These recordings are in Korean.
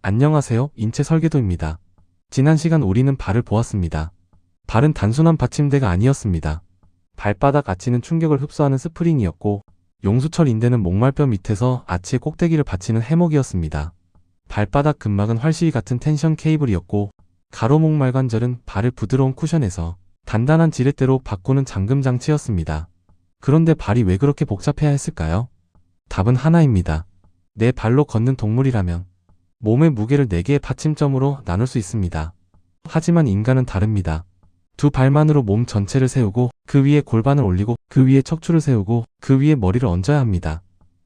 안녕하세요. 인체 설계도입니다. 지난 시간 우리는 발을 보았습니다. 발은 단순한 받침대가 아니었습니다. 발바닥 아치는 충격을 흡수하는 스프링이었고 용수철 인대는 목말뼈 밑에서 아치의 꼭대기를 받치는 해목이었습니다. 발바닥 근막은 활시위 같은 텐션 케이블이었고 가로목말관절은 발을 부드러운 쿠션에서 단단한 지렛대로 바꾸는 잠금 장치였습니다. 그런데 발이 왜 그렇게 복잡해야 했을까요? 답은 하나입니다. 내 발로 걷는 동물이라면 몸의 무게를 4개의 받침점으로 나눌 수 있습니다. 하지만 인간은 다릅니다. 두 발만으로 몸 전체를 세우고 그 위에 골반을 올리고 그 위에 척추를 세우고 그 위에 머리를 얹어야 합니다.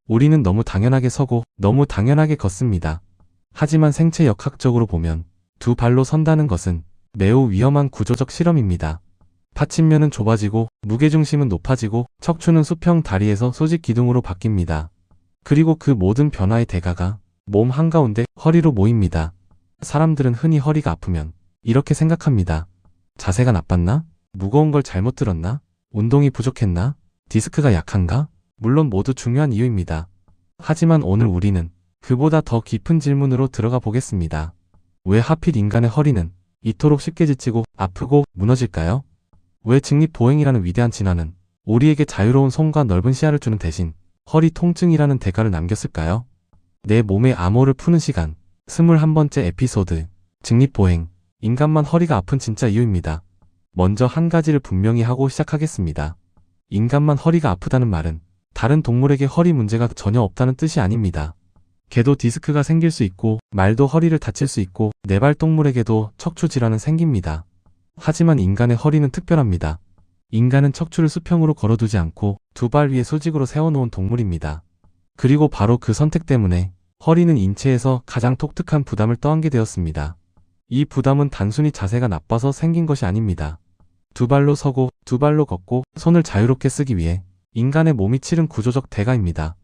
우리는 너무 당연하게 서고 너무 당연하게 걷습니다. 하지만 생체 역학적으로 보면 두 발로 선다는 것은 매우 위험한 구조적 실험입니다. 받침면은 좁아지고 무게중심은 높아지고 척추는 수평 다리에서 수직 기둥으로 바뀝니다. 그리고 그 모든 변화의 대가가 몸 한가운데 허리로 모입니다. 사람들은 흔히 허리가 아프면 이렇게 생각합니다. 자세가 나빴나? 무거운 걸 잘못 들었나? 운동이 부족했나? 디스크가 약한가? 물론 모두 중요한 이유입니다. 하지만 오늘 우리는 그보다 더 깊은 질문으로 들어가 보겠습니다. 왜 하필 인간의 허리는 이토록 쉽게 지치고 아프고 무너질까요? 왜 직립보행이라는 위대한 진화는 우리에게 자유로운 손과 넓은 시야를 주는 대신 허리 통증이라는 대가를 남겼을까요? 내 몸의 암호를 푸는 시간 21번째 에피소드 직립보행 인간만 허리가 아픈 진짜 이유입니다. 먼저 한 가지를 분명히 하고 시작하겠습니다. 인간만 허리가 아프다는 말은 다른 동물에게 허리 문제가 전혀 없다는 뜻이 아닙니다. 개도 디스크가 생길 수 있고 말도 허리를 다칠 수 있고 네발 동물에게도 척추 질환은 생깁니다. 하지만 인간의 허리는 특별합니다. 인간은 척추를 수평으로 걸어두지 않고 두 발 위에 수직으로 세워놓은 동물입니다. 그리고 바로 그 선택 때문에 허리는 인체에서 가장 독특한 부담을 떠안게 되었습니다. 이 부담은 단순히 자세가 나빠서 생긴 것이 아닙니다. 두 발로 서고 두 발로 걷고 손을 자유롭게 쓰기 위해 인간의 몸이 치른 구조적 대가입니다.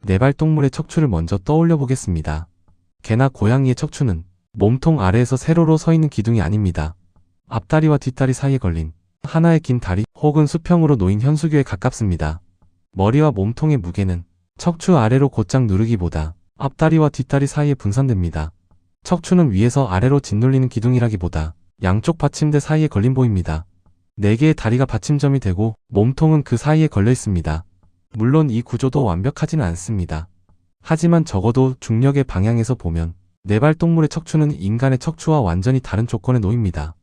네발 동물의 척추를 먼저 떠올려 보겠습니다. 개나 고양이의 척추는 몸통 아래에서 세로로 서 있는 기둥이 아닙니다. 앞다리와 뒷다리 사이에 걸린 하나의 긴 다리 혹은 수평으로 놓인 현수교에 가깝습니다. 머리와 몸통의 무게는 척추 아래로 곧장 누르기보다 앞다리와 뒷다리 사이에 분산됩니다. 척추는 위에서 아래로 짓눌리는 기둥이라기보다 양쪽 받침대 사이에 걸린 보입니다. 4개의 다리가 받침점이 되고 몸통은 그 사이에 걸려 있습니다. 물론 이 구조도 완벽하지는 않습니다. 하지만 적어도 중력의 방향에서 보면 네발 동물의 척추는 인간의 척추와 완전히 다른 조건에 놓입니다.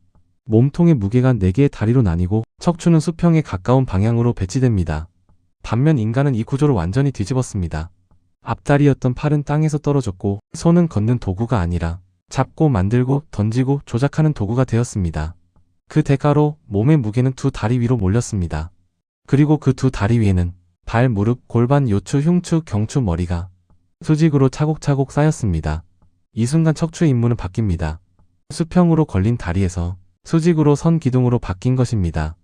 몸통의 무게가 4개의 다리로 나뉘고 척추는 수평에 가까운 방향으로 배치됩니다. 반면 인간은 이 구조를 완전히 뒤집었습니다. 앞다리였던 팔은 땅에서 떨어졌고 손은 걷는 도구가 아니라 잡고 만들고 던지고 조작하는 도구가 되었습니다. 그 대가로 몸의 무게는 두 다리 위로 몰렸습니다. 그리고 그 두 다리 위에는 발, 무릎, 골반, 요추, 흉추, 경추, 머리가 수직으로 차곡차곡 쌓였습니다. 이 순간 척추의 임무는 바뀝니다. 수평으로 걸린 다리에서 수직으로 선 기둥으로 바뀐 것입니다.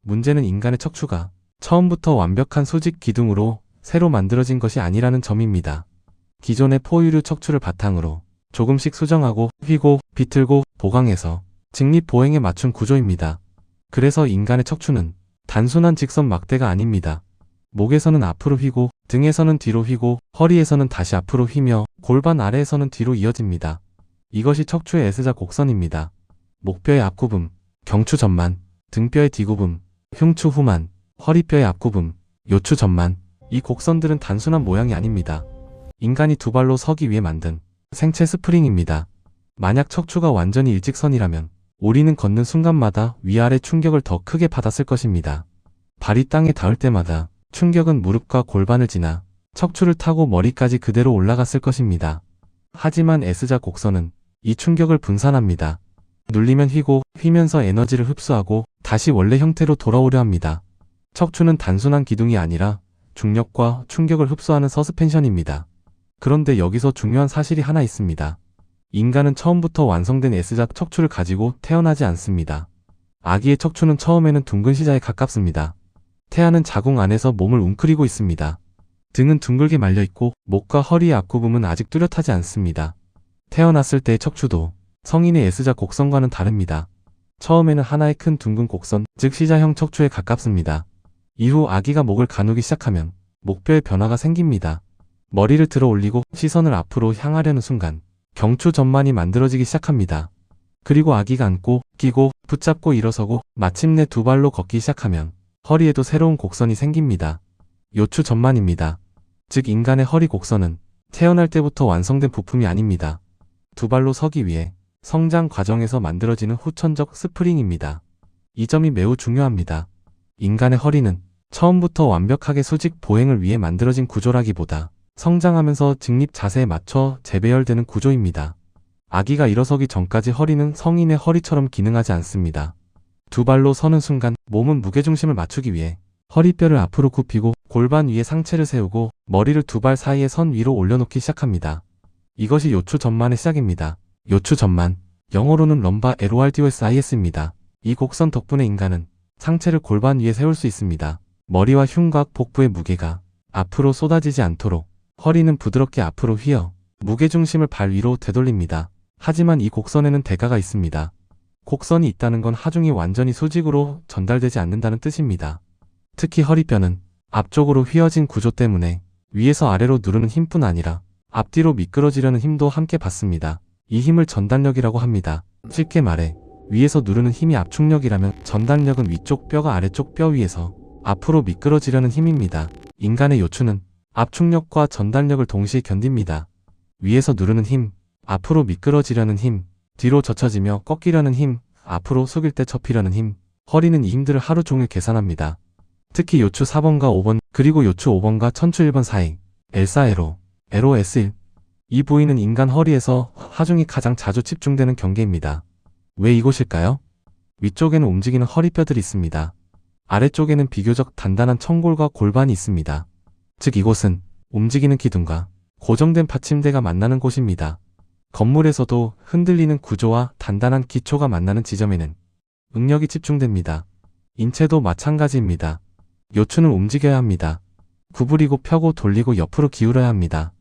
문제는 인간의 척추가 처음부터 완벽한 수직 기둥으로 새로 만들어진 것이 아니라는 점입니다. 기존의 포유류 척추를 바탕으로 조금씩 수정하고 휘고 비틀고 보강해서 직립보행에 맞춘 구조입니다. 그래서 인간의 척추는 단순한 직선 막대가 아닙니다. 목에서는 앞으로 휘고 등에서는 뒤로 휘고 허리에서는 다시 앞으로 휘며 골반 아래에서는 뒤로 이어집니다. 이것이 척추의 S자 곡선입니다. 목뼈의 앞구분, 경추 전만, 등뼈의 뒤구분, 흉추 후만, 허리뼈의 앞구분, 요추 전만. 이 곡선들은 단순한 모양이 아닙니다. 인간이 두 발로 서기 위해 만든 생체 스프링입니다. 만약 척추가 완전히 일직선이라면 우리는 걷는 순간마다 위아래 충격을 더 크게 받았을 것입니다. 발이 땅에 닿을 때마다 충격은 무릎과 골반을 지나 척추를 타고 머리까지 그대로 올라갔을 것입니다. 하지만 S자 곡선은 이 충격을 분산합니다. 눌리면 휘고 휘면서 에너지를 흡수하고 다시 원래 형태로 돌아오려 합니다. 척추는 단순한 기둥이 아니라 중력과 충격을 흡수하는 서스펜션입니다. 그런데 여기서 중요한 사실이 하나 있습니다. 인간은 처음부터 완성된 S자 척추를 가지고 태어나지 않습니다. 아기의 척추는 처음에는 둥근 시자에 가깝습니다. 태아는 자궁 안에서 몸을 웅크리고 있습니다. 등은 둥글게 말려있고 목과 허리의 앞구분은 아직 뚜렷하지 않습니다. 태어났을 때의 척추도 성인의 S자 곡선과는 다릅니다. 처음에는 하나의 큰 둥근 곡선, 즉 시자형 척추에 가깝습니다. 이후 아기가 목을 가누기 시작하면 목뼈의 변화가 생깁니다. 머리를 들어 올리고 시선을 앞으로 향하려는 순간 경추 전만이 만들어지기 시작합니다. 그리고 아기가 앉고, 끼고, 붙잡고 일어서고, 마침내 두 발로 걷기 시작하면 허리에도 새로운 곡선이 생깁니다. 요추 전만입니다. 즉 인간의 허리 곡선은 태어날 때부터 완성된 부품이 아닙니다. 두 발로 서기 위해 성장 과정에서 만들어지는 후천적 스프링입니다. 이 점이 매우 중요합니다. 인간의 허리는 처음부터 완벽하게 수직 보행을 위해 만들어진 구조라기보다 성장하면서 직립 자세에 맞춰 재배열되는 구조입니다. 아기가 일어서기 전까지 허리는 성인의 허리처럼 기능하지 않습니다. 두 발로 서는 순간 몸은 무게중심을 맞추기 위해 허리뼈를 앞으로 굽히고 골반 위에 상체를 세우고 머리를 두 발 사이에 선 위로 올려놓기 시작합니다. 이것이 요추 전만의 시작입니다. 요추 전만, 영어로는 럼바 LORDOSIS입니다. 이 곡선 덕분에 인간은 상체를 골반 위에 세울 수 있습니다. 머리와 흉곽, 복부의 무게가 앞으로 쏟아지지 않도록 허리는 부드럽게 앞으로 휘어 무게중심을 발 위로 되돌립니다. 하지만 이 곡선에는 대가가 있습니다. 곡선이 있다는 건 하중이 완전히 수직으로 전달되지 않는다는 뜻입니다. 특히 허리뼈는 앞쪽으로 휘어진 구조 때문에 위에서 아래로 누르는 힘뿐 아니라 앞뒤로 미끄러지려는 힘도 함께 받습니다. 이 힘을 전달력이라고 합니다. 쉽게 말해 위에서 누르는 힘이 압축력이라면 전달력은 위쪽 뼈가 아래쪽 뼈 위에서 앞으로 미끄러지려는 힘입니다. 인간의 요추는 압축력과 전달력을 동시에 견딥니다. 위에서 누르는 힘, 앞으로 미끄러지려는 힘, 뒤로 젖혀지며 꺾이려는 힘, 앞으로 숙일 때 접히려는 힘, 허리는 이 힘들을 하루 종일 계산합니다. 특히 요추 4번과 5번, 그리고 요추 5번과 천추 1번 사이, L4, LO, S1. 이 부위는 인간 허리에서 하중이 가장 자주 집중되는 경계입니다. 왜 이곳일까요? 위쪽에는 움직이는 허리뼈들이 있습니다. 아래쪽에는 비교적 단단한 청골과 골반이 있습니다. 즉 이곳은 움직이는 기둥과 고정된 받침대가 만나는 곳입니다. 건물에서도 흔들리는 구조와 단단한 기초가 만나는 지점에는 응력이 집중됩니다. 인체도 마찬가지입니다. 요추는 움직여야 합니다. 구부리고 펴고 돌리고 옆으로 기울여야 합니다.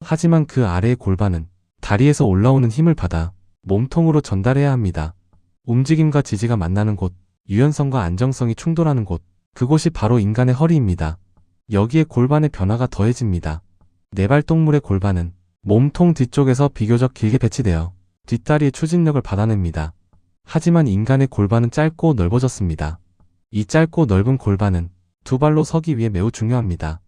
하지만 그 아래의 골반은 다리에서 올라오는 힘을 받아 몸통으로 전달해야 합니다. 움직임과 지지가 만나는 곳, 유연성과 안정성이 충돌하는 곳, 그곳이 바로 인간의 허리입니다. 여기에 골반의 변화가 더해집니다. 네발동물의 골반은 몸통 뒤쪽에서 비교적 길게 배치되어 뒷다리의 추진력을 받아냅니다. 하지만 인간의 골반은 짧고 넓어졌습니다. 이 짧고 넓은 골반은 두 발로 서기 위해 매우 중요합니다.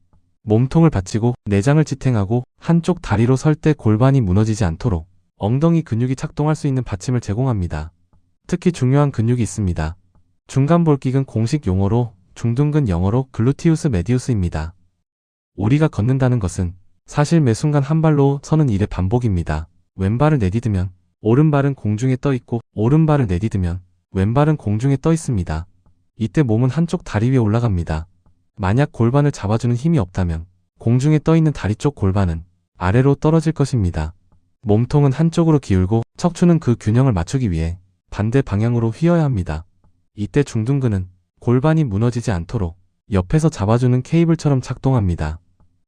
몸통을 받치고 내장을 지탱하고 한쪽 다리로 설 때 골반이 무너지지 않도록 엉덩이 근육이 착동할 수 있는 받침을 제공합니다. 특히 중요한 근육이 있습니다. 중간볼깃은 공식 용어로 중둔근 영어로 글루티우스 메디우스입니다. 우리가 걷는다는 것은 사실 매 순간 한 발로 서는 일의 반복입니다. 왼발을 내디디면 오른발은 공중에 떠 있고 오른발을 내디디면 왼발은 공중에 떠 있습니다. 이때 몸은 한쪽 다리 위에 올라갑니다. 만약 골반을 잡아주는 힘이 없다면 공중에 떠 있는 다리 쪽 골반은 아래로 떨어질 것입니다. 몸통은 한쪽으로 기울고 척추는 그 균형을 맞추기 위해 반대 방향으로 휘어야 합니다. 이때 중둔근은 골반이 무너지지 않도록 옆에서 잡아주는 케이블처럼 작동합니다.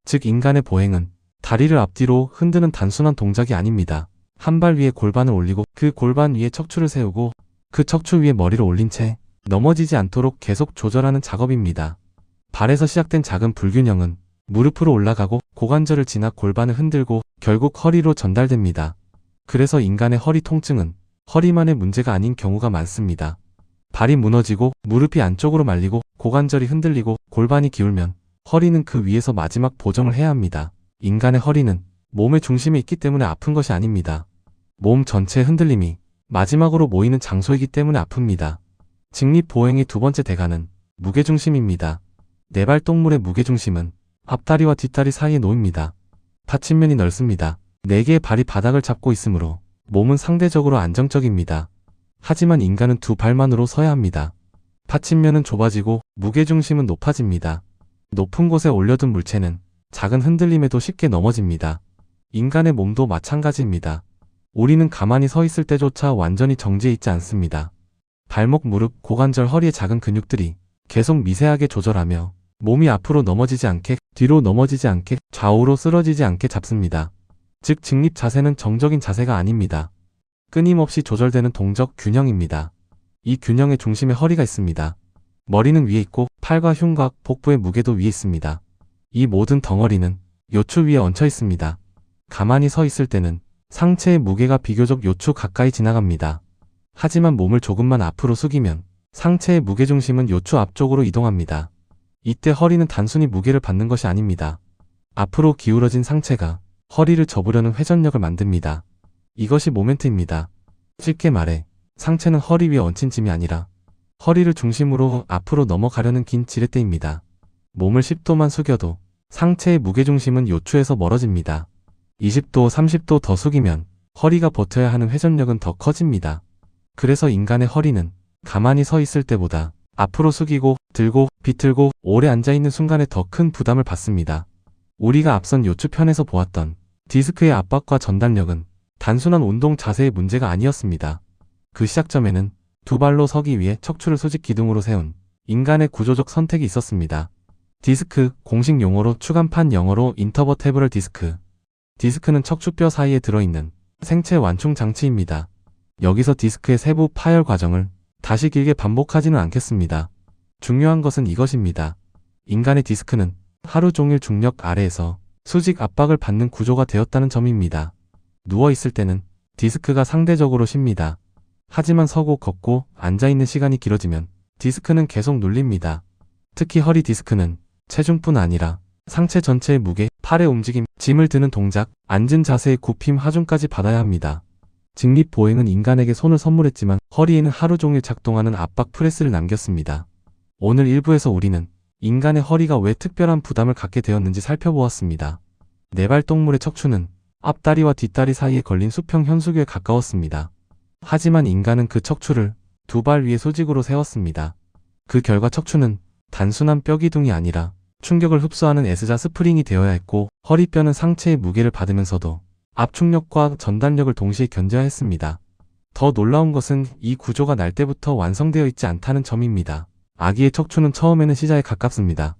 즉 인간의 보행은 다리를 앞뒤로 흔드는 단순한 동작이 아닙니다. 한 발 위에 골반을 올리고 그 골반 위에 척추를 세우고 그 척추 위에 머리를 올린 채 넘어지지 않도록 계속 조절하는 작업입니다. 발에서 시작된 작은 불균형은 무릎으로 올라가고 고관절을 지나 골반을 흔들고 결국 허리로 전달됩니다. 그래서 인간의 허리 통증은 허리만의 문제가 아닌 경우가 많습니다. 발이 무너지고 무릎이 안쪽으로 말리고 고관절이 흔들리고 골반이 기울면 허리는 그 위에서 마지막 보정을 해야 합니다. 인간의 허리는 몸의 중심에 있기 때문에 아픈 것이 아닙니다. 몸 전체의 흔들림이 마지막으로 모이는 장소이기 때문에 아픕니다. 직립보행의 두 번째 대가는 무게중심입니다. 네발동물의 무게중심은 앞다리와 뒷다리 사이에 놓입니다. 받침면이 넓습니다. 4개의 발이 바닥을 잡고 있으므로 몸은 상대적으로 안정적입니다. 하지만 인간은 두 발만으로 서야 합니다. 받침면은 좁아지고 무게중심은 높아집니다. 높은 곳에 올려둔 물체는 작은 흔들림에도 쉽게 넘어집니다. 인간의 몸도 마찬가지입니다. 우리는 가만히 서 있을 때조차 완전히 정지해 있지 않습니다. 발목, 무릎, 고관절, 허리의 작은 근육들이 계속 미세하게 조절하며 몸이 앞으로 넘어지지 않게, 뒤로 넘어지지 않게, 좌우로 쓰러지지 않게 잡습니다. 즉 직립 자세는 정적인 자세가 아닙니다. 끊임없이 조절되는 동적 균형입니다. 이 균형의 중심에 허리가 있습니다. 머리는 위에 있고 팔과 흉곽, 복부의 무게도 위에 있습니다. 이 모든 덩어리는 요추 위에 얹혀 있습니다. 가만히 서 있을 때는 상체의 무게가 비교적 요추 가까이 지나갑니다. 하지만 몸을 조금만 앞으로 숙이면 상체의 무게중심은 요추 앞쪽으로 이동합니다. 이때 허리는 단순히 무게를 받는 것이 아닙니다. 앞으로 기울어진 상체가 허리를 접으려는 회전력을 만듭니다. 이것이 모멘트입니다. 쉽게 말해 상체는 허리 위에 얹힌 짐이 아니라 허리를 중심으로 앞으로 넘어가려는 긴 지렛대입니다. 몸을 10도만 숙여도 상체의 무게중심은 요추에서 멀어집니다. 20도, 30도 더 숙이면 허리가 버텨야 하는 회전력은 더 커집니다. 그래서 인간의 허리는 가만히 서 있을 때보다 앞으로 숙이고 들고 비틀고 오래 앉아있는 순간에 더 큰 부담을 받습니다. 우리가 앞선 요추편에서 보았던 디스크의 압박과 전달력은 단순한 운동 자세의 문제가 아니었습니다. 그 시작점에는 두 발로 서기 위해 척추를 수직 기둥으로 세운 인간의 구조적 선택이 있었습니다. 디스크, 공식 용어로 추간판, 영어로 인터버테브럴 디스크. 디스크는 척추뼈 사이에 들어있는 생체 완충 장치입니다. 여기서 디스크의 세부 파열 과정을 다시 길게 반복하지는 않겠습니다. 중요한 것은 이것입니다. 인간의 디스크는 하루 종일 중력 아래에서 수직 압박을 받는 구조가 되었다는 점입니다. 누워있을 때는 디스크가 상대적으로 쉽니다. 하지만 서고 걷고 앉아있는 시간이 길어지면 디스크는 계속 눌립니다. 특히 허리 디스크는 체중뿐 아니라 상체 전체의 무게, 팔의 움직임, 짐을 드는 동작, 앉은 자세의 굽힘, 하중까지 받아야 합니다. 직립보행은 인간에게 손을 선물했지만 허리에는 하루 종일 작동하는 압박 프레스를 남겼습니다. 오늘 1부에서 우리는 인간의 허리가 왜 특별한 부담을 갖게 되었는지 살펴보았습니다. 네발동물의 척추는 앞다리와 뒷다리 사이에 걸린 수평 현수교에 가까웠습니다. 하지만 인간은 그 척추를 두 발 위에 수직으로 세웠습니다. 그 결과 척추는 단순한 뼈기둥이 아니라 충격을 흡수하는 S자 스프링이 되어야 했고, 허리뼈는 상체의 무게를 받으면서도 압축력과 전달력을 동시에 견뎌야 했습니다. 더 놀라운 것은 이 구조가 날 때부터 완성되어 있지 않다는 점입니다. 아기의 척추는 처음에는 시자에 가깝습니다.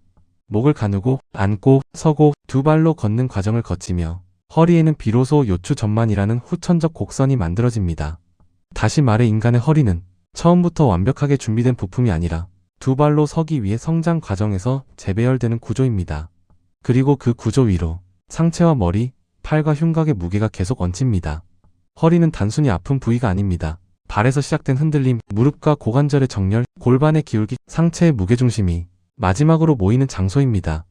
목을 가누고 앉고 서고 두 발로 걷는 과정을 거치며 허리에는 비로소 요추 전만이라는 후천적 곡선이 만들어집니다. 다시 말해 인간의 허리는 처음부터 완벽하게 준비된 부품이 아니라 두 발로 서기 위해 성장 과정에서 재배열되는 구조입니다. 그리고 그 구조 위로 상체와 머리, 팔과 흉곽의 무게가 계속 얹힙니다. 허리는 단순히 아픈 부위가 아닙니다. 발에서 시작된 흔들림, 무릎과 고관절의 정렬, 골반의 기울기, 상체의 무게중심이 마지막으로 모이는 장소입니다.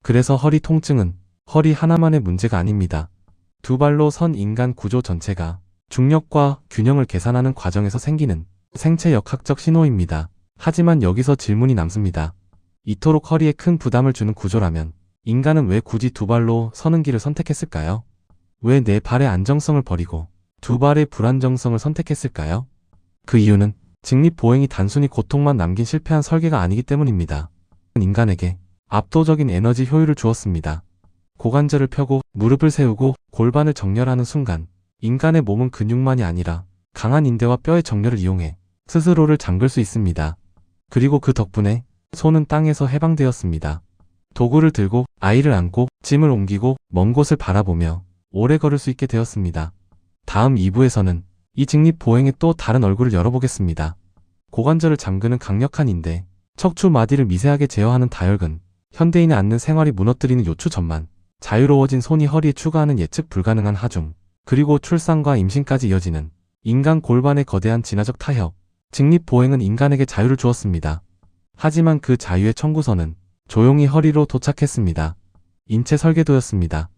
그래서 허리 통증은 허리 하나만의 문제가 아닙니다. 두 발로 선 인간 구조 전체가 중력과 균형을 계산하는 과정에서 생기는 생체 역학적 신호입니다. 하지만 여기서 질문이 남습니다. 이토록 허리에 큰 부담을 주는 구조라면 인간은 왜 굳이 두 발로 서는 길을 선택했을까요? 왜 내 발의 안정성을 버리고 두 발의 불안정성을 선택했을까요? 그 이유는 직립보행이 단순히 고통만 남긴 실패한 설계가 아니기 때문입니다. 인간에게 압도적인 에너지 효율을 주었습니다. 고관절을 펴고 무릎을 세우고 골반을 정렬하는 순간 인간의 몸은 근육만이 아니라 강한 인대와 뼈의 정렬을 이용해 스스로를 잠글 수 있습니다. 그리고 그 덕분에 손은 땅에서 해방되었습니다. 도구를 들고 아이를 안고 짐을 옮기고 먼 곳을 바라보며 오래 걸을 수 있게 되었습니다. 다음 2부에서는 이 직립보행의 또 다른 얼굴을 열어보겠습니다. 고관절을 잠그는 강력한 인대, 척추 마디를 미세하게 제어하는 다혈근, 현대인의 앉는 생활이 무너뜨리는 요추 전만, 자유로워진 손이 허리에 추가하는 예측 불가능한 하중, 그리고 출산과 임신까지 이어지는 인간 골반의 거대한 진화적 타협. 직립보행은 인간에게 자유를 주었습니다. 하지만 그 자유의 청구서는 조용히 허리로 도착했습니다. 인체 설계도였습니다.